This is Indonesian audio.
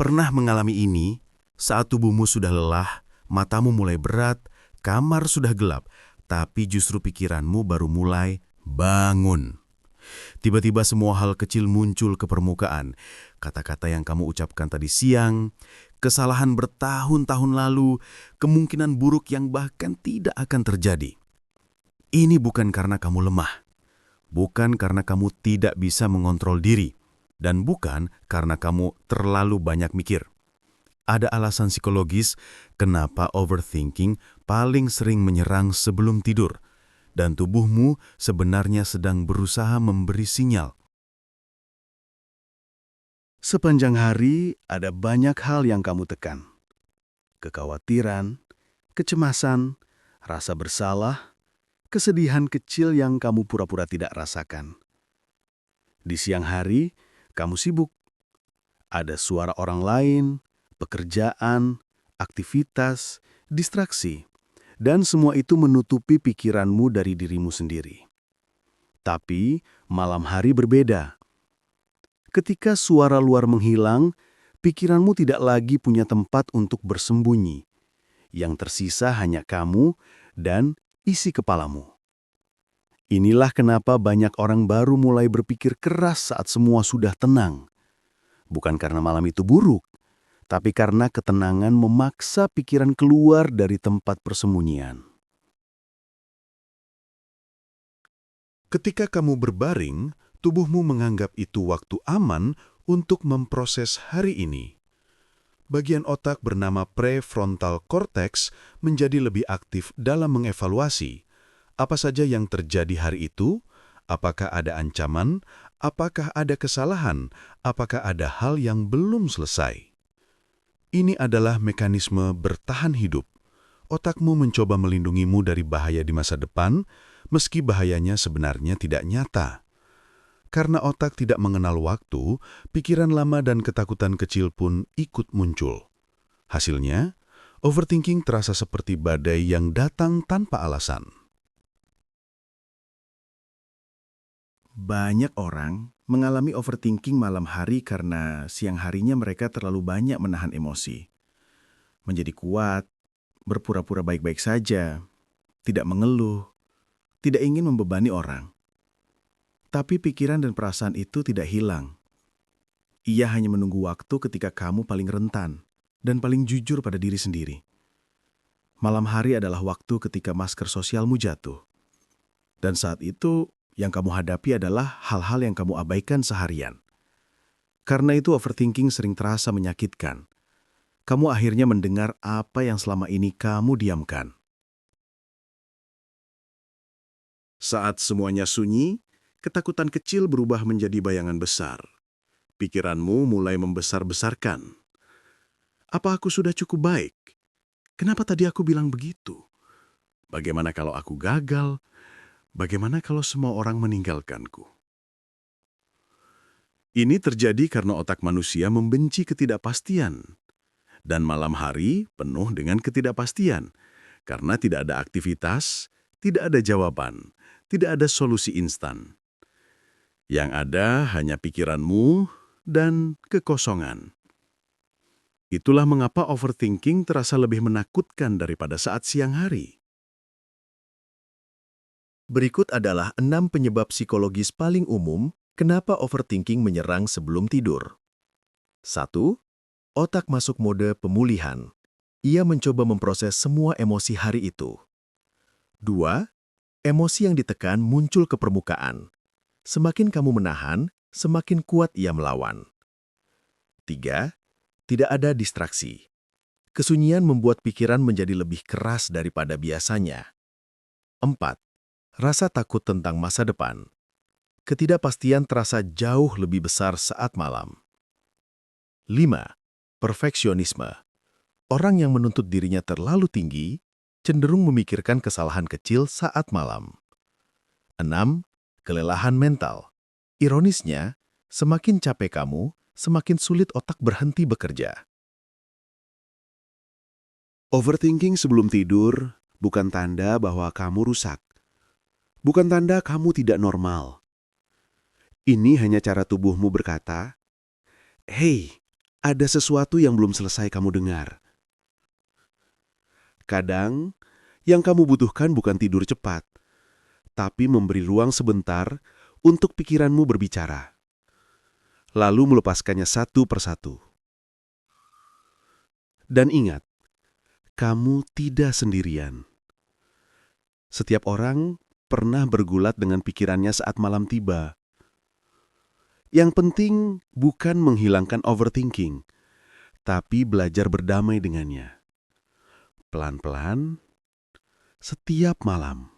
Pernah mengalami ini saat tubuhmu sudah lelah, matamu mulai berat, kamar sudah gelap, tapi justru pikiranmu baru mulai bangun. Tiba-tiba semua hal kecil muncul ke permukaan. Kata-kata yang kamu ucapkan tadi siang, kesalahan bertahun-tahun lalu, kemungkinan buruk yang bahkan tidak akan terjadi. Ini bukan karena kamu lemah, bukan karena kamu tidak bisa mengontrol diri, dan bukan karena kamu terlalu banyak mikir. Ada alasan psikologis kenapa overthinking paling sering menyerang sebelum tidur, dan tubuhmu sebenarnya sedang berusaha memberi sinyal. Sepanjang hari ada banyak hal yang kamu tekan. Kekhawatiran, kecemasan, rasa bersalah, kesedihan kecil yang kamu pura-pura tidak rasakan. Di siang hari, kamu sibuk. Ada suara orang lain, pekerjaan, aktivitas, distraksi, dan semua itu menutupi pikiranmu dari dirimu sendiri. Tapi malam hari berbeda. Ketika suara luar menghilang, pikiranmu tidak lagi punya tempat untuk bersembunyi. Yang tersisa hanya kamu dan isi kepalamu. Inilah kenapa banyak orang baru mulai berpikir keras saat semua sudah tenang. Bukan karena malam itu buruk, tapi karena ketenangan memaksa pikiran keluar dari tempat persembunyian. Ketika kamu berbaring, tubuhmu menganggap itu waktu aman untuk memproses hari ini. Bagian otak bernama prefrontal cortex menjadi lebih aktif dalam mengevaluasi apa saja yang terjadi hari itu, apakah ada ancaman, apakah ada kesalahan, apakah ada hal yang belum selesai. Ini adalah mekanisme bertahan hidup. Otakmu mencoba melindungimu dari bahaya di masa depan, meski bahayanya sebenarnya tidak nyata. Karena otak tidak mengenal waktu, pikiran lama dan ketakutan kecil pun ikut muncul. Hasilnya, overthinking terasa seperti badai yang datang tanpa alasan. Banyak orang mengalami overthinking malam hari karena siang harinya mereka terlalu banyak menahan emosi. Menjadi kuat, berpura-pura baik-baik saja, tidak mengeluh, tidak ingin membebani orang. Tapi pikiran dan perasaan itu tidak hilang. Ia hanya menunggu waktu ketika kamu paling rentan dan paling jujur pada diri sendiri. Malam hari adalah waktu ketika masker sosialmu jatuh. Dan saat itu, yang kamu hadapi adalah hal-hal yang kamu abaikan seharian. Karena itu overthinking sering terasa menyakitkan. Kamu akhirnya mendengar apa yang selama ini kamu diamkan. Saat semuanya sunyi, ketakutan kecil berubah menjadi bayangan besar. Pikiranmu mulai membesar-besarkan. Apa aku sudah cukup baik? Kenapa tadi aku bilang begitu? Bagaimana kalau aku gagal? Bagaimana kalau semua orang meninggalkanku? Ini terjadi karena otak manusia membenci ketidakpastian. Dan malam hari penuh dengan ketidakpastian. Karena tidak ada aktivitas, tidak ada jawaban, tidak ada solusi instan. Yang ada hanya pikiranmu dan kekosongan. Itulah mengapa overthinking terasa lebih menakutkan daripada saat siang hari. Berikut adalah 6 penyebab psikologis paling umum kenapa overthinking menyerang sebelum tidur. 1. Otak masuk mode pemulihan. Ia mencoba memproses semua emosi hari itu. 2. Emosi yang ditekan muncul ke permukaan. Semakin kamu menahan, semakin kuat ia melawan. 3. Tidak ada distraksi. Kesunyian membuat pikiran menjadi lebih keras daripada biasanya. 4. Rasa takut tentang masa depan. Ketidakpastian terasa jauh lebih besar saat malam. 5. Perfeksionisme. Orang yang menuntut dirinya terlalu tinggi cenderung memikirkan kesalahan kecil saat malam. 6. Kelelahan mental. Ironisnya, semakin capek kamu, semakin sulit otak berhenti bekerja. Overthinking sebelum tidur bukan tanda bahwa kamu rusak. Bukan tanda kamu tidak normal. Ini hanya cara tubuhmu berkata, "Hei, ada sesuatu yang belum selesai kamu dengar. Kadang, yang kamu butuhkan bukan tidur cepat, tapi memberi ruang sebentar untuk pikiranmu berbicara, lalu melepaskannya satu persatu. Dan ingat, kamu tidak sendirian. Setiap orang pernah bergulat dengan pikirannya saat malam tiba. Yang penting bukan menghilangkan overthinking, tapi belajar berdamai dengannya. Pelan-pelan, setiap malam.